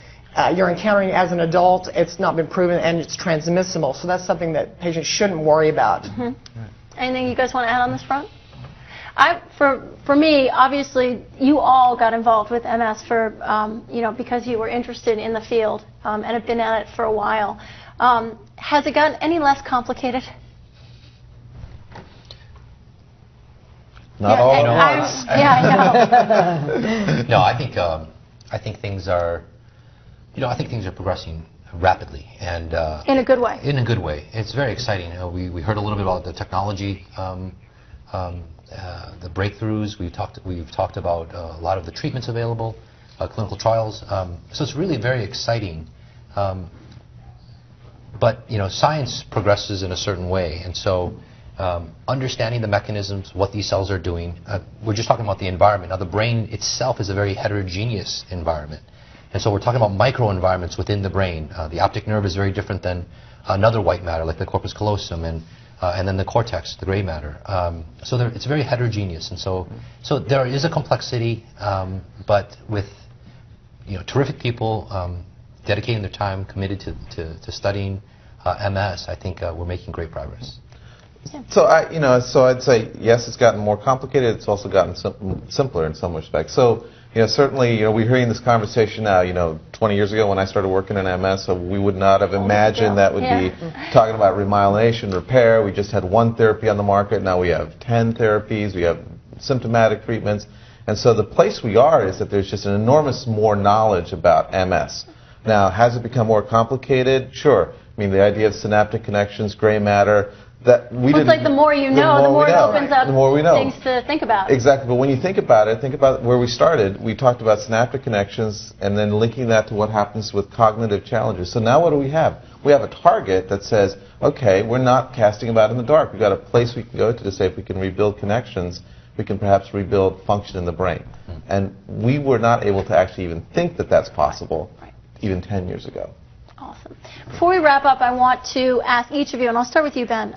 you're encountering as an adult. It's not been proven, and it's transmissible. So that's something that patients shouldn't worry about. Mm-hmm. Anything you guys want to add on this front? For me, obviously, you all got involved with MS for because you were interested in the field and have been at it for a while. Has it gotten any less complicated? Not all at once. I know. No, I think things are, I think things are progressing rapidly, and in a good way. In a good way. It's very exciting. We heard a little bit about the technology, the breakthroughs. We've talked about a lot of the treatments available, clinical trials. So it's really very exciting. But science progresses in a certain way, and so understanding the mechanisms, what these cells are doing. We're just talking about the environment. Now, the brain itself is a very heterogeneous environment, and so we're talking about microenvironments within the brain. The optic nerve is very different than another white matter, like the corpus callosum, and then the cortex, the gray matter. So it's very heterogeneous, and so there is a complexity, but with terrific people dedicating their time, committed to studying MS, I think we're making great progress. Yeah. So I'd say yes, it's gotten more complicated. It's also gotten simpler in some respects. So certainly we're hearing this conversation now. 20 years ago when I started working in MS, so we would not have imagined that would be talking about remyelination, repair. We just had one therapy on the market. Now we have 10 therapies. We have symptomatic treatments, and so the place we are is that there's just an enormous more knowledge about MS. Now, has it become more complicated? Sure. I mean, the idea of synaptic connections, gray matter, that we didn't. It's like the more you know, the more it opens up the more we know. things to think about. Exactly. But when you think about where we started. We talked about synaptic connections and then linking that to what happens with cognitive challenges. So now what do we have? We have a target that says, okay, we're not casting about in the dark. We've got a place we can go to say if we can rebuild connections, we can perhaps rebuild function in the brain. And we were not able to actually even think that that's possible even 10 years ago. Awesome. Before we wrap up, I want to ask each of you, and I'll start with you, Ben,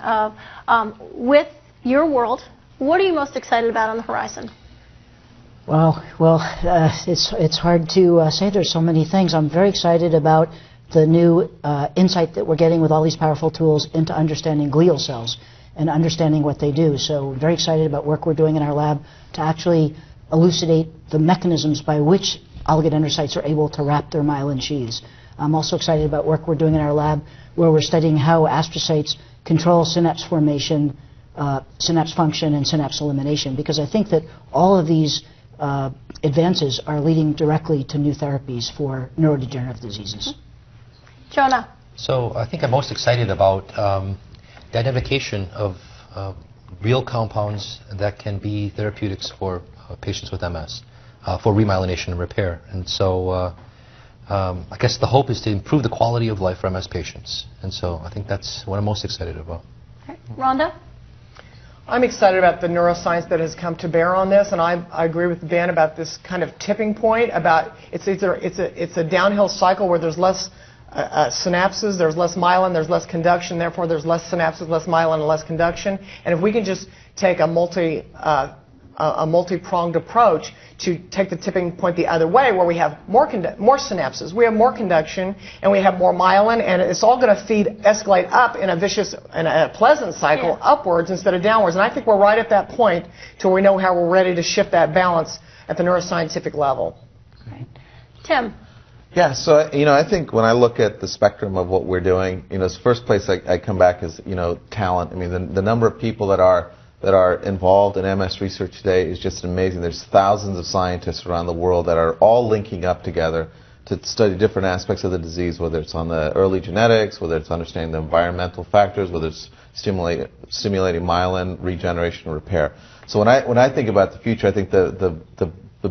with your world, what are you most excited about on the horizon? Well, it's hard to say. There's so many things. I'm very excited about the new insight that we're getting with all these powerful tools into understanding glial cells and understanding what they do. So very excited about work we're doing in our lab to actually elucidate the mechanisms by which oligodendrocytes are able to wrap their myelin sheaths. I'm also excited about work we're doing in our lab where we're studying how astrocytes control synapse formation, synapse function, and synapse elimination, because I think that all of these advances are leading directly to new therapies for neurodegenerative diseases. Jonah. So I think I'm most excited about the identification of real compounds that can be therapeutics for patients with MS, for remyelination and repair. And so I guess the hope is to improve the quality of life for MS patients. And so I think that's what I'm most excited about. Okay. Rhonda? I'm excited about the neuroscience that has come to bear on this, and I agree with Ben about this kind of tipping point. About it's a downhill cycle where there's less synapses, there's less myelin, there's less conduction, therefore there's less synapses, less myelin, and less conduction. And if we can just take a multi-pronged approach to take the tipping point the other way, where we have more synapses, we have more conduction, and we have more myelin, and it's all going to escalate up in a vicious and a pleasant cycle upwards instead of downwards. And I think we're right at that point to where we know how we're ready to shift that balance at the neuroscientific level. Great. Tim? Yeah, so I think when I look at the spectrum of what we're doing, the first place I come back is talent. I mean, the number of people that are involved in MS research today is just amazing. There's thousands of scientists around the world that are all linking up together to study different aspects of the disease, whether it's on the early genetics, whether it's understanding the environmental factors, whether it's stimulating myelin regeneration and repair. So when I think about the future, I think the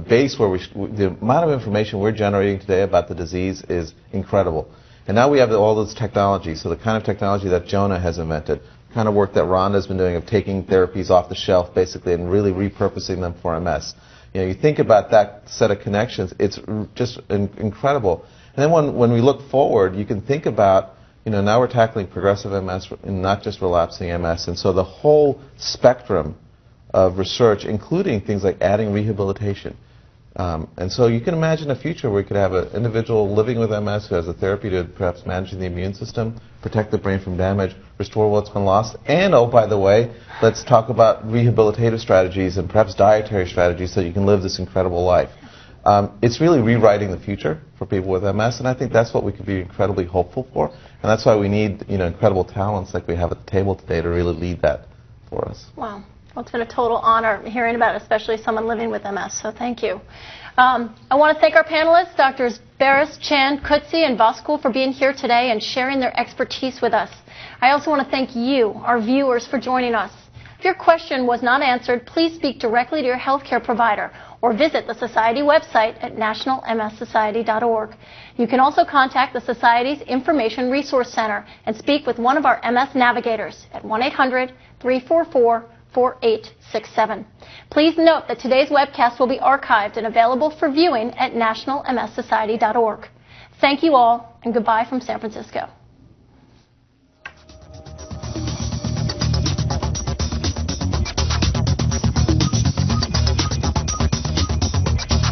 base where the amount of information we're generating today about the disease is incredible. And now we have all this technology, so the kind of technology that Jonah has invented, the kind of work that Rhonda's been doing of taking therapies off the shelf basically and really repurposing them for MS. You think about that set of connections, it's just incredible. And then when we look forward, you can think about, now we're tackling progressive MS and not just relapsing MS. And so the whole spectrum of research, including things like adding rehabilitation. And so you can imagine a future where we could have an individual living with MS who has a therapy to perhaps manage the immune system, protect the brain from damage, restore what's been lost, and, oh, by the way, let's talk about rehabilitative strategies and perhaps dietary strategies so you can live this incredible life. It's really rewriting the future for people with MS, and I think that's what we could be incredibly hopeful for, and that's why we need incredible talents like we have at the table today to really lead that for us. Wow. Well, it's been a total honor hearing about it, especially someone living with MS, so thank you. I want to thank our panelists, Drs. Barris, Chan, Kutsi, and Voskul, for being here today and sharing their expertise with us. I also want to thank you, our viewers, for joining us. If your question was not answered, please speak directly to your healthcare provider or visit the Society website at nationalmssociety.org. You can also contact the Society's Information Resource Center and speak with one of our MS navigators at 1-800-344-4867. Please note that today's webcast will be archived and available for viewing at nationalmssociety.org. Thank you all, and goodbye from San Francisco.